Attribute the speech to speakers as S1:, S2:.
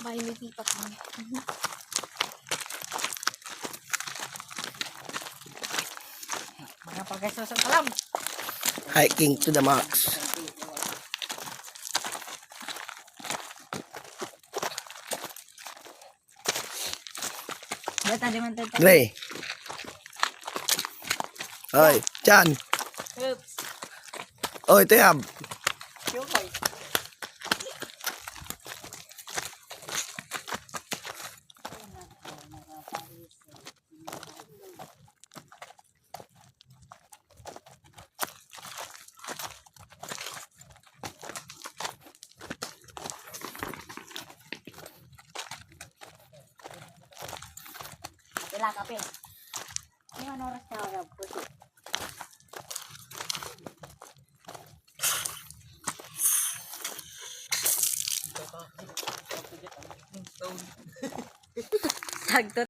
S1: May nitipat mo.
S2: Mga pagkaso sa alam.
S3: Hiking to the max.
S2: Data di man tayo.
S3: Gray. Oy, Chan.
S2: Oops.
S3: Oy, Tiyab.
S2: Siyokay. Pila kape. Ano oras na ako puso? Sagto